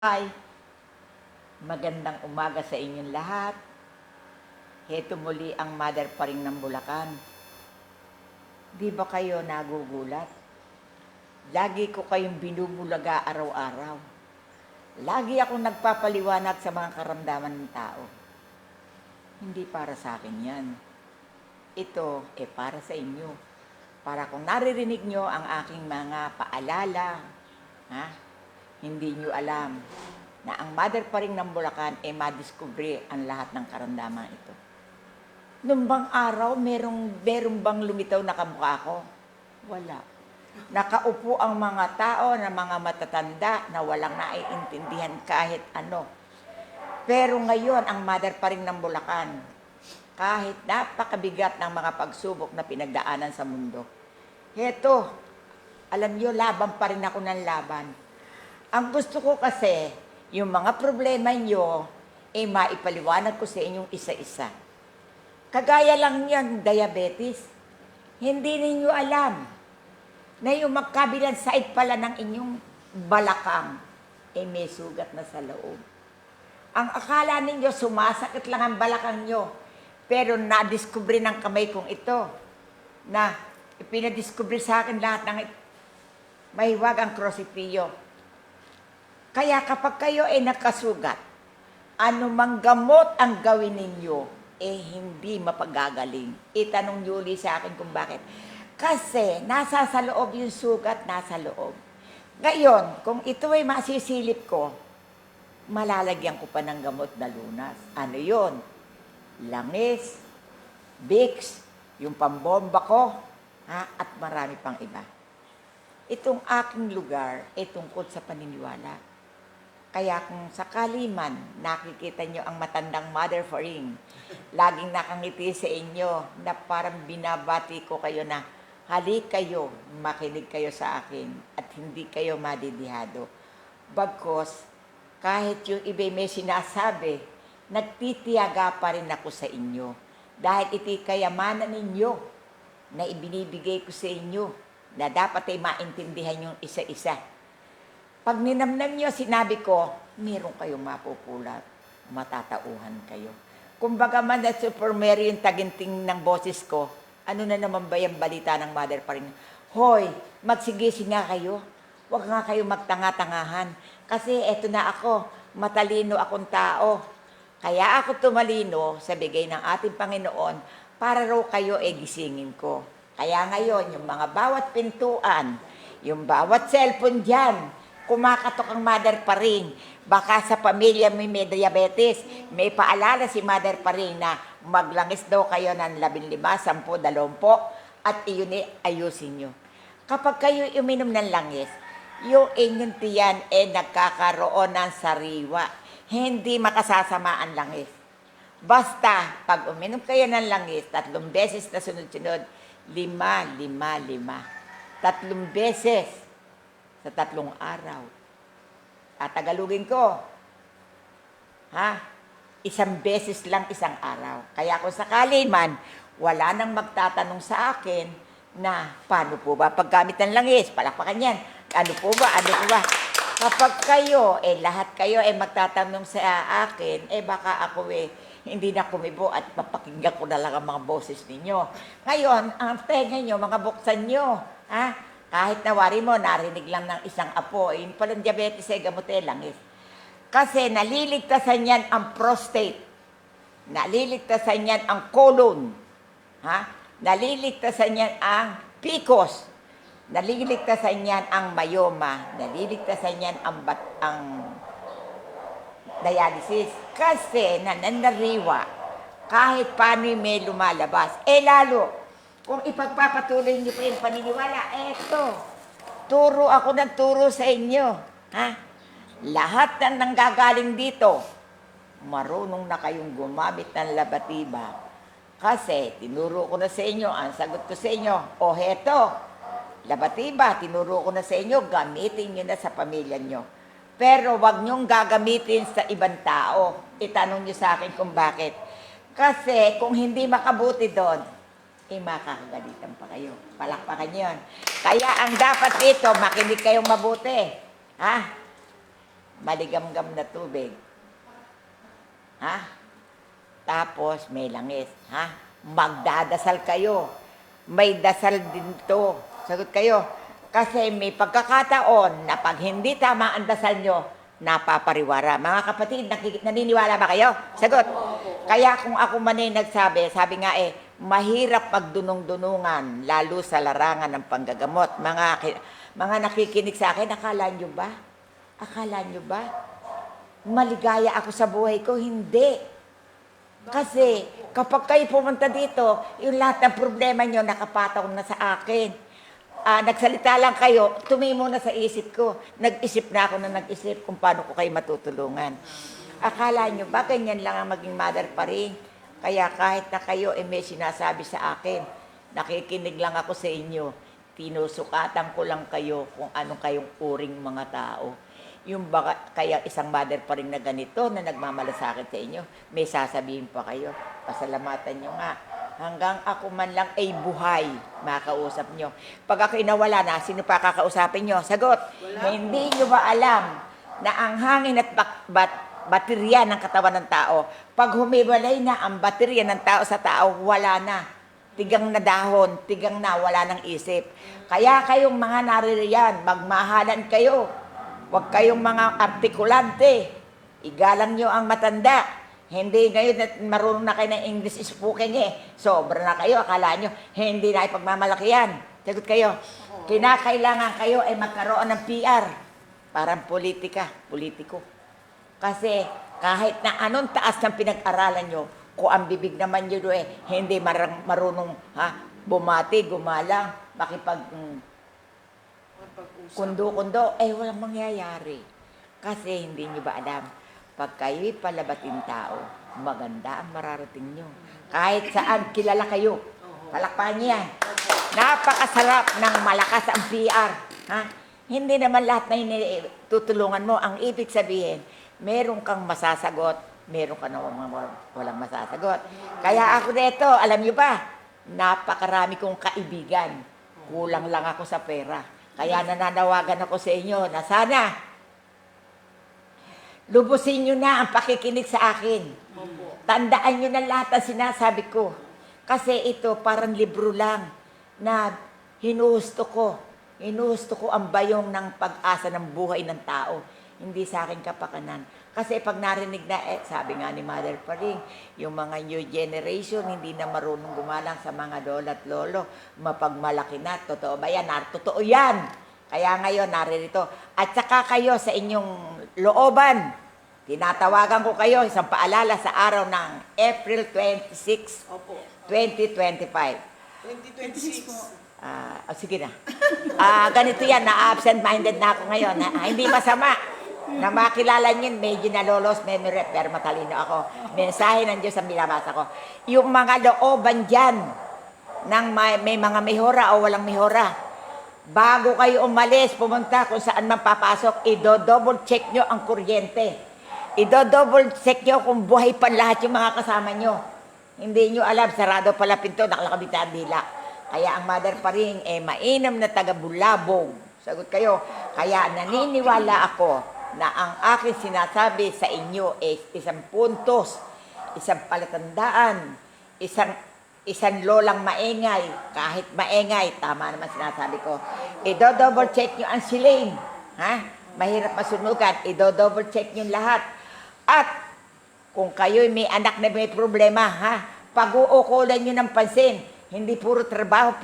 Hi, magandang umaga sa inyong lahat. Heto muli ang mother pa rin ng Bulacan. Di ba kayo nagugulat? Lagi ko kayong binubulaga araw-araw. Lagi akong nagpapaliwanag sa mga karamdaman ng tao. Hindi para sa akin yan. Ito para sa inyo. Para kung naririnig nyo ang aking mga paalala, ha? Hindi nyo alam na ang mother pa rin ng Bulacan madiskubre ang lahat ng karamdaman ito. Nung bang araw, merong bang lumitaw na kamukha ko? Wala. Nakaupo ang mga tao na mga matatanda na walang naiintindihan kahit ano. Pero ngayon, ang mother pa rin ng Bulacan, kahit napakabigat ng mga pagsubok na pinagdaanan sa mundo. Heto, alam nyo, laban pa rin ako ng laban. Ang gusto ko kasi, yung mga problema nyo, maipaliwanag ko sa inyong isa-isa. Kagaya lang yan, diabetes. Hindi ninyo alam na yung magkabilang side pala ng inyong balakang, may sugat na sa loob. Ang akala ninyo, sumasakit lang ang balakang nyo. Pero nadiskubre ng kamay kong ito, na ipinadiskubre sa akin lahat ng mahiwag ang krosipilyo. Kaya kapag kayo nakasugat, anumang gamot ang gawin ninyo, hindi mapagagaling. Itanong Julie sa akin kung bakit. Kasi nasa sa loob yung sugat, nasa loob. Ngayon, kung ito ay masisilip ko, malalagyan ko pa ng gamot na lunas. Ano yon? Langis, Vicks, yung pambomba ko, at marami pang iba. Itong aking lugar ay tungkol sa paniniwala. Kaya kung sakali man nakikita nyo ang matandang mother for ring, laging nakangiti sa inyo na parang binabati ko kayo na halik kayo, makinig kayo sa akin at hindi kayo madidihado. Bagkos, kahit yung iba may sinasabi, nagtitiyaga pa rin ako sa inyo. Dahil ito'y kayamanan ninyo na ibinibigay ko sa inyo na dapat ay maintindihan yung isa-isa. Pag ninamnam nyo, sinabi ko, meron kayong mapupulat, matatauhan kayo. Kumbaga man na Super Mary yung taginting ng boses ko, ano na naman ba yung balita ng mother pa rin? Hoy, magsigisi nga kayo. Huwag nga kayo magtanga-tangahan. Kasi eto na ako, matalino akong tao. Kaya ako tumalino sa bigay ng ating Panginoon para raw kayo gisingin ko. Kaya ngayon, yung mga bawat pintuan, yung bawat cellphone dyan, kumakatok ang mother pa rin. Baka sa pamilya may diabetes, may paalala si mother pa rin na maglangis daw kayo ng 15, 10, 20 at iyon ayusin nyo. Kapag kayo uminom ng langis, yung inyong tiyan nagkakaroon ng sariwa. Hindi makasasama ang langis. Basta, pag uminom kayo ng langis, 3 beses na sunod-sunod, 5, 5, 5. 3 beses sa 3 araw. Tagalugin ko. 1 beses lang 1 araw. Kaya kung sakali man, wala nang magtatanong sa akin na paano po ba paggamit ng langis? Palakpakan yan. Ano po ba? Ano po ba? Kapag kayo, lahat kayo magtatanong sa akin, baka ako hindi na kumibo at mapakinggan ko na lang ang mga boses ninyo. Ngayon, ang tenga nyo, mga buksan nyo, kahit nawari mo, narinig lang ng isang apo, yun palang diabetes gamutin langis. Kasi naliligtasan yan ang prostate, naliligtasan yan ang colon, naliligtasan yan ang PCOS, naliligtasan yan ang myoma, naliligtasan yan ang dialysis. Kasi nananariwa, kahit paano may lumalabas, lalo, kung ipagpapatuloy niyo pa yung paniniwala, turo ako ng turo sa inyo. Lahat ng nanggagaling dito, marunong na kayong gumamit ng labatiba. Kasi tinuro ko na sa inyo, ang sagot ko sa inyo, heto, labatiba, tinuro ko na sa inyo, gamitin nyo na sa pamilya nyo. Pero wag nyong gagamitin sa ibang tao. Itanong nyo sa akin kung bakit. Kasi kung hindi makabuti doon, makakagalitan pa kayo. Palakpakan yun. Kaya ang dapat dito, makinig kayong mabuti. maligamgam na tubig. Ha? Tapos may langis. Ha? Magdadasal kayo. May dasal din to. Sagot kayo. Kasi may pagkakataon na pag hindi tama ang dasal nyo, napapariwara. Mga kapatid, naniniwala ba kayo? Sagot. Kaya kung ako man ay nagsabi, sabi nga mahirap magdunong-dunungan, lalo sa larangan ng panggagamot. Mga nakikinig sa akin, akala nyo ba? Akala nyo ba? Maligaya ako sa buhay ko? Hindi. Kasi kapag kayo pumunta dito, yung lahat ng problema nyo nakapataw na sa akin. Nagsalita lang kayo, tumimo na sa isip ko. Nag-isip na ako na nag-isip kung paano ko kayo matutulungan. Akala nyo ba ganyan lang ang maging mother pa rin? Kaya kahit na kayo may sinasabi sa akin, nakikinig lang ako sa inyo, tinusukatan ko lang kayo kung anong kayong uring mga tao. Yung baka, kaya isang mother pa rin na ganito na nagmamalasakit sa inyo, may sasabihin pa kayo, pasalamatan nyo nga. Hanggang ako man lang ay buhay, makausap nyo. Pag ako inawala na, sino pa kakausapin nyo? Sagot, hindi nyo ba alam na ang hangin at baterya ng katawan ng tao, pag humiwalay na ang baterya ng tao sa tao, wala na. Tigang na dahon, tigang na, wala ng isip. Kaya kayong mga naririyan, magmahalan kayo. Huwag kayong mga artikulante. Igalang nyo ang matanda. Hindi ngayon na marunong na kayo ng English speaking Sobra na kayo, akala nyo, hindi na ipagmamalaki yan. Sagot kayo, kinakailangan kayo ay magkaroon ng PR. Parang politiko. Kasi kahit na anong taas ng pinag-aralan nyo, kung ang bibig naman nyo hindi marunong bumati, gumalang, kundo-kundo, walang mangyayari. Kasi hindi nyo ba alam, pag kayo'y palabating tao, maganda ang mararating nyo. Kahit saan, kilala kayo. Palakpakan niyo yan. Napakasarap ng malakas ang PR. Hindi naman lahat na tutulungan mo. Ang ibig sabihin, meron kang masasagot, meron ka na walang masasagot. Kaya ako dito, alam nyo ba, napakarami kong kaibigan. Kulang lang ako sa pera. Kaya nananawagan ako sa inyo na sana lubusin nyo na ang pakikinig sa akin. Tandaan nyo na lahat ang sinasabi ko. Kasi ito parang libro lang na hinuhusto ko. Hinuhusto ko ang bayong ng pag-asa ng buhay ng tao. Hindi sa akin kapakanan. Kasi pag narinig na, sabi nga ni Mother Paring, yung mga new generation, hindi na marunong gumalang sa mga lola at lolo. Mapagmalaki na. Totoo ba yan? Totoo yan. Kaya ngayon, naririto. At saka kayo sa inyong looban, tinatawagan ko kayo, isang paalala sa araw ng April 26, 2025. 2026 po. Sige na. Ganito yan, na-absent-minded na ako ngayon. Hindi masama. Na makilala nyo, medyo nalolos memory, pero matalino ako. Mensahe ng Diyos ang binabasa ko. Yung mga looban dyan, ng may mga mihora o walang mihora, bago kayo umalis, pumunta kung saan man papasok, i-double check nyo ang kuryente. I-double check nyo kung buhay pa lahat yung mga kasama nyo. Hindi nyo alam, sarado pala pinto, nakalakabit ang dila. Kaya ang Mother Paring, mainam na taga-bulabog. Sagot kayo. Kaya naniniwala ako na ang aking sinasabi sa inyo isang puntos, isang palatandaan, isang lolang maingay, kahit maingay, tama naman sinasabi ko. I-double check nyo ang siling. Mahirap masunugan. I-double check nyo lahat. At kung kayo'y may anak na may problema, pag-uukulan nyo ng pansin. Hindi puro trabaho.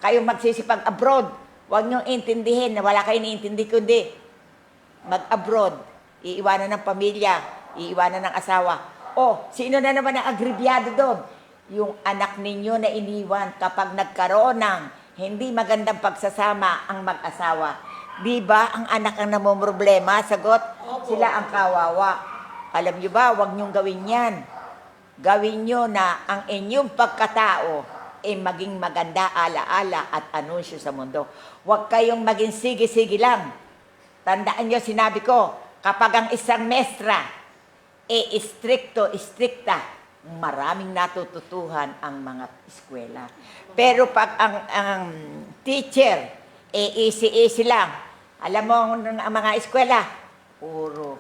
Kayo magsisipag abroad. Huwag nyo intindihin na wala kayo niintindi kundi mag-abroad. Iiwanan ng pamilya, iiwanan ng asawa. Sino na naman ang agribyado doon? Yung anak ninyo na iniwan kapag nagkaroon ng hindi magandang pagsasama ang mag-asawa. Di ba ang anak ang namumroblema? Sagot, sila ang kawawa. Alam nyo ba, huwag nyong gawin yan. Gawin nyo na ang inyong pagkatao maging maganda alaala at anunsyo sa mundo. Huwag kayong maging sige-sige lang. Tandaan nyo, sinabi ko, kapag ang isang mestra stricta, maraming natututuhan ang mga eskwela. Pero pag ang teacher, easy lang. Alam mo, ang mga eskwela, puro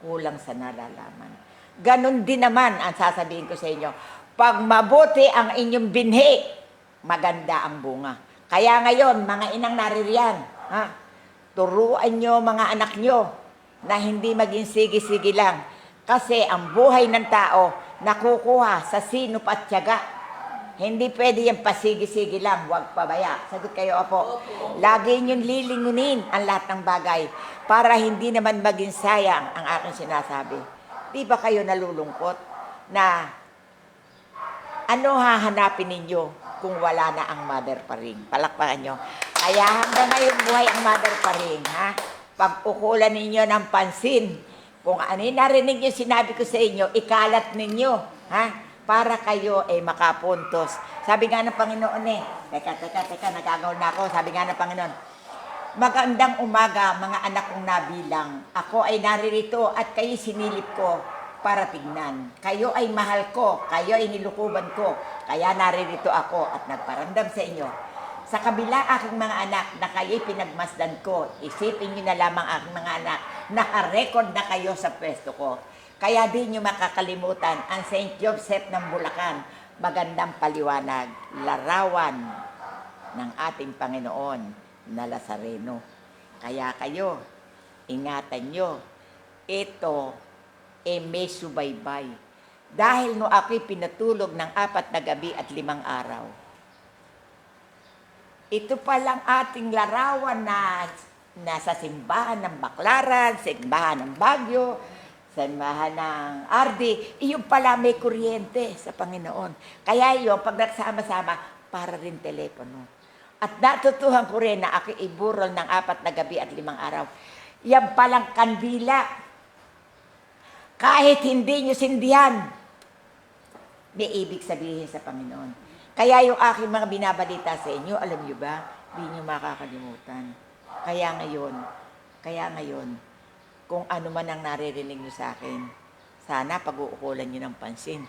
kulang sa nalalaman. Ganon din naman ang sasabihin ko sa inyo. Pag mabuti ang inyong binhi, maganda ang bunga. Kaya ngayon, mga inang naririyan, turuan nyo mga anak nyo na hindi maging sige-sige lang. Kasi ang buhay ng tao nakukuha sa sinop at tiyaga. Hindi pwede yung pasigi-sige lang, huwag pabaya. Sagot kayo, Apo. Lagi niyong lilingunin ang lahat ng bagay para hindi naman maging sayang ang aking sinasabi. Di ba kayo nalulungkot na ano hahanapin ninyo kung wala na ang mother pa rin? Palakpakan nyo. Kaya hanggang ngayon buhay ang mother pa rin, ha? Pag-ukulan ninyo ng pansin, kung ano yung narinig yung sinabi ko sa inyo, ikalat ninyo, ha? Para kayo ay makapuntos. Sabi nga ng Panginoon teka, nagagaw na ako. Sabi nga ng Panginoon, magandang umaga mga anak kong nabilang. Ako ay naririto at kayo sinilip ko para tignan. Kayo ay mahal ko, kayo ay nilukuban ko. Kaya naririto ako at nagparamdam sa inyo. Sa kabila aking mga anak na kayo'y pinagmasdan ko, isipin nyo na lamang aking mga anak, naka-record na kayo sa pwesto ko. Kaya di nyo makakalimutan ang St. Joseph ng Bulacan, magandang paliwanag, larawan ng ating Panginoon na Lazareno. Kaya kayo, ingatan nyo, ito may subaybay. Dahil no ako'y pinatulog ng 4 na gabi at 5 araw. Ito palang ating larawan na nasa simbahan ng Baclaran, simbahan ng Baguio, simbahan ng RD, iyon pala may kuryente sa Panginoon. Kaya yun, pag nagsama-sama, para rin telepono. At natutuhan ko rin na ako iburol ng 4 na gabi at 5 araw. Yan palang kandila. Kahit hindi nyo sindihan, may ibig sabihin sa Panginoon. Kaya yung aking mga binabalita sa inyo, alam nyo ba, hindi nyo makakalimutan. Kaya ngayon, kung ano man ang naririnig nyo sa akin, sana pag-uukulan nyo ng pansin.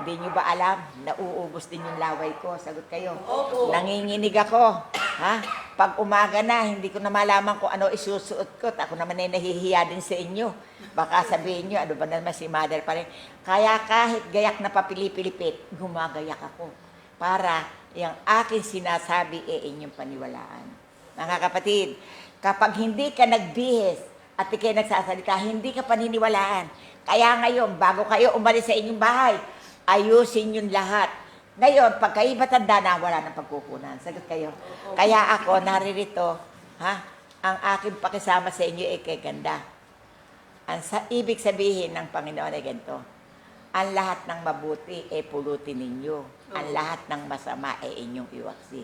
Hindi nyo ba alam, nauubos din yung laway ko? Sagot kayo. Opo. Nanginginig ako. Pag umaga na, hindi ko na malaman kung ano isusuot ko. Ako naman ay nahihiya din sa inyo. Baka sabihin nyo, ano ba naman si mother pa rin. Kaya kahit gayak na papilipilipit, gumagayak ako. Para yung aking sinasabi inyong paniwalaan. Mga kapatid, kapag hindi ka nagbihis at ikay nagsasalita, hindi ka paniniwalaan. Kaya ngayon, bago kayo umalis sa inyong bahay, ayusin yung lahat. Ngayon, pag kayo matanda na, wala nang pagkukunan. Sagot kayo. Kaya ako, naririto, ang aking pakisama sa inyo ay kay ganda. Ibig sabihin ng Panginoon ay ganito, ang lahat ng mabuti ay pulutin ninyo. Ang lahat ng masama ay inyong iwaksi.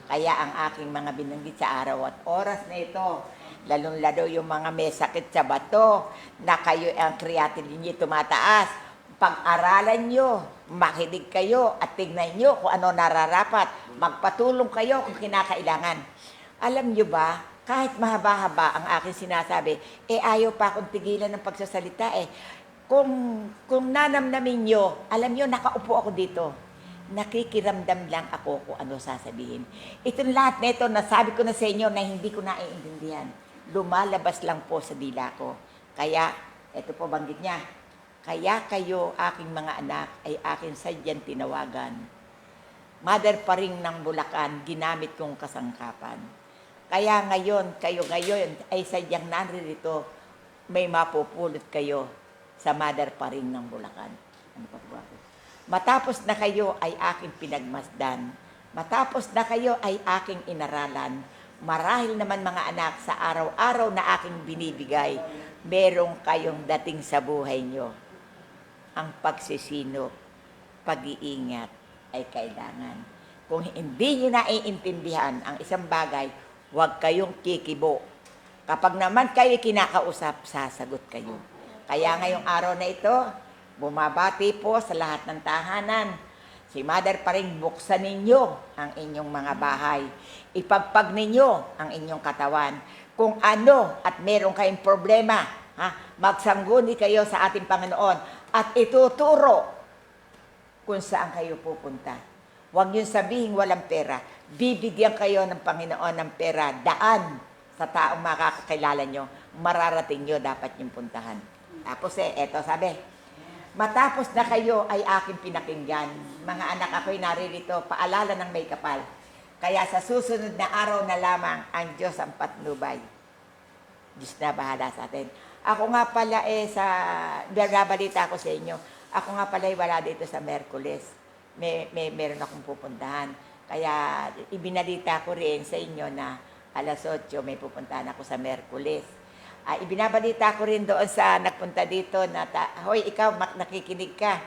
Kaya ang aking mga binanggit sa araw at oras na ito, lalong-lalo yung mga may sakit sa bato, na kayo ang creatinine ninyo tumataas, pag-aralan nyo, makinig kayo at tignan nyo kung ano nararapat. Magpatulong kayo kung kinakailangan. Alam nyo ba, kahit mahaba-haba ang aking sinasabi, ayaw pa akong tigilan ng pagsasalita Kung nanamnamin nyo, alam nyo, nakaupo ako dito. Nakikiramdam lang ako kung ano sasabihin. Itong lahat na ito, nasabi ko na sa inyo na hindi ko naiintindihan. Lumalabas lang po sa dila ko. Kaya, ito po banggit niya. Kaya kayo, aking mga anak, ay aking sadyang tinawagan. Mother pa rin ng Bulacan, ginamit kong kasangkapan. Kaya ngayon, kayo ngayon ay sadyang naririto, may mapupulot kayo sa mother pa rin ng Bulacan. Ano pa po ako? Matapos na kayo ay aking pinagmasdan. Matapos na kayo ay aking inaralan. Marahil naman mga anak, sa araw-araw na aking binibigay, merong kayong dating sa buhay nyo. Ang pagsisino, pag-iingat ay kailangan. Kung hindi nyo naiintindihan ang isang bagay, huwag kayong kikibo. Kapag naman kayo kinakausap, sasagot kayo. Kaya ngayong araw na ito, bumabati po sa lahat ng tahanan. Si Mother pa rin, buksan ninyo ang inyong mga bahay. Ipagpag ninyo ang inyong katawan. Kung ano at meron kayong problema, magsangguni kayo sa ating Panginoon at ituturo kung saan kayo pupunta. Huwag yung sabihin walang pera. Bibigyan kayo ng Panginoon ng pera, daan sa taong makakakilala nyo mararating nyo, dapat yung puntahan. Tapos eto sabi, matapos na kayo ay aking pinakinggan. Mga anak ako'y naririto, paalala ng may kapal. Kaya sa susunod na araw na lamang, ang Diyos ang patnubay. Diyos na bahala sa atin. Ako nga pala nabalita ko sa inyo, ako nga pala wala dito sa Merkules. Meron akong pupuntahan. Kaya ibinalita ko rin sa inyo na alas 8 may pupuntahan ako sa Merkules. Ibinabalita ko rin doon sa nagpunta dito na, hoy, ikaw nakikinig ka.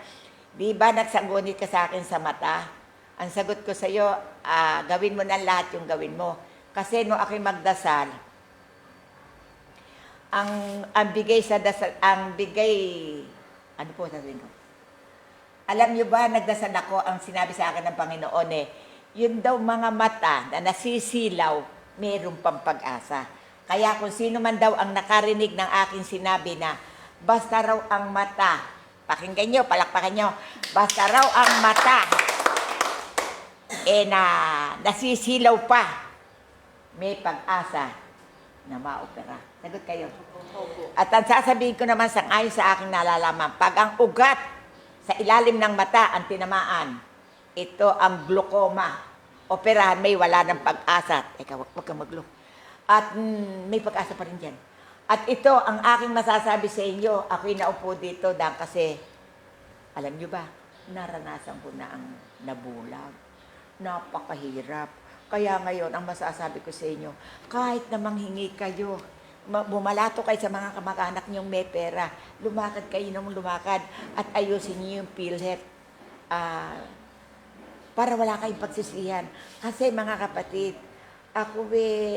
Di ba nagsangunit ka sa akin sa mata? Ang sagot ko sa iyo, gawin mo na lahat yung gawin mo. Kasi no ako'y magdasal, ang bigay sa dasal, ano po sasabihin ko? Alam niyo ba, nagdasal ako, ang sinabi sa akin ng Panginoon yun daw mga mata na nasisilaw, mayroong pang pag-asa. Kaya kung sino man daw ang nakarinig ng aking sinabi na, basta raw ang mata, pakinggan nyo, palakpakan nyo, basta raw ang mata, nasisilaw pa, may pag-asa na maopera. Sagot kayo. At ang sasabihin ko naman ayon sa aking nalalaman, pag ang ugat sa ilalim ng mata ang tinamaan, ito ang glaucoma. Operahan, may wala ng pag-asa. Teka, wag kang maglo. At may pag-asa pa rin dyan. At ito ang aking masasabi sa inyo. Ako'y naupo dito dahil kasi, alam nyo ba, naranasan ko na ang nabulag. Napakahirap. Kaya ngayon, ang masasabi ko sa inyo, kahit na manghingi kayo, bumalato kayo sa mga kamag-anak niyong may pera, lumakad kayo ng lumakad at ayusin niyo yung PhilHealth para wala kayong pagsisihan. Kasi mga kapatid, ako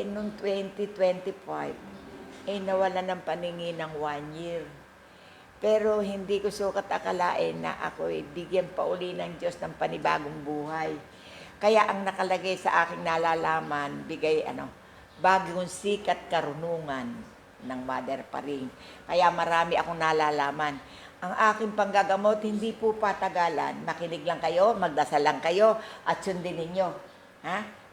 noong 2025, nawala ng paningin ng 1 year. Pero hindi ko sukat akalain na ako bigyan pa uli ng Diyos ng panibagong buhay. Kaya ang nakalagay sa aking nalalaman, bagong sikat karunungan ng Mother Paring. Kaya marami akong nalalaman. Ang aking panggagamot, hindi po patagalan. Makinig lang kayo, magdasal lang kayo, at sundin ninyo.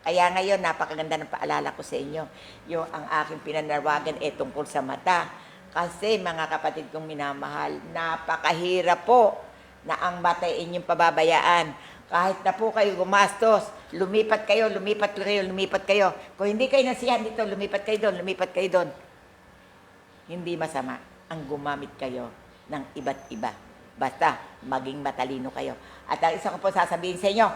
Kaya ngayon, napakaganda ng paalala ko sa inyo. Ang aking pinanawagan tungkol sa mata. Kasi mga kapatid kong minamahal, napakahirap po na ang mata inyong pababayaan. Kahit na po kayo gumastos, lumipat kayo. Kung hindi kayo nasiyahan dito, lumipat kayo doon. Hindi masama ang gumamit kayo ng iba't iba. Basta maging matalino kayo. At ang isa ko po sasabihin sa inyo,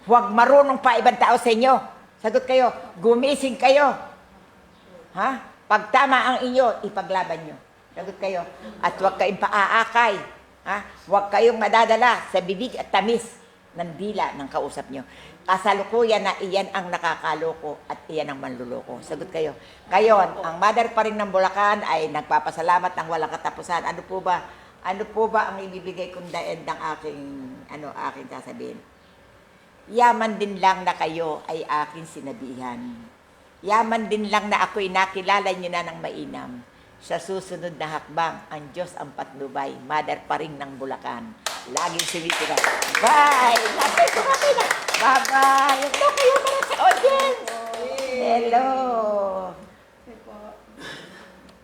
huwag marunong pa ibang tao sa inyo. Sagot kayo, gumising kayo. Pag tama ang inyo, ipaglaban nyo. Sagot kayo. At huwag kayong paaakay. Huwag kayong madadala sa bibig at tamis ng dila ng kausap nyo. Kasalukuyan na iyan ang nakakaloko at iyan ang manluloko. Sagot kayo. Ngayon, ang Mother Paring ng Bulacan ay nagpapasalamat ng walang katapusan. Ano po ba ang ibibigay kong daend ng aking sasabihin? Yaman din lang na kayo ay aking sinabihan. Yaman din lang na ako'y nakilala nyo na ng mainam. Sa susunod na hakbang, ang Diyos ang patnubay, Mother Paring ng Bulacan. Laging sumitira. Bye! Lapit ko na. Bye-bye! Hello kayo mga sa audience! Hello!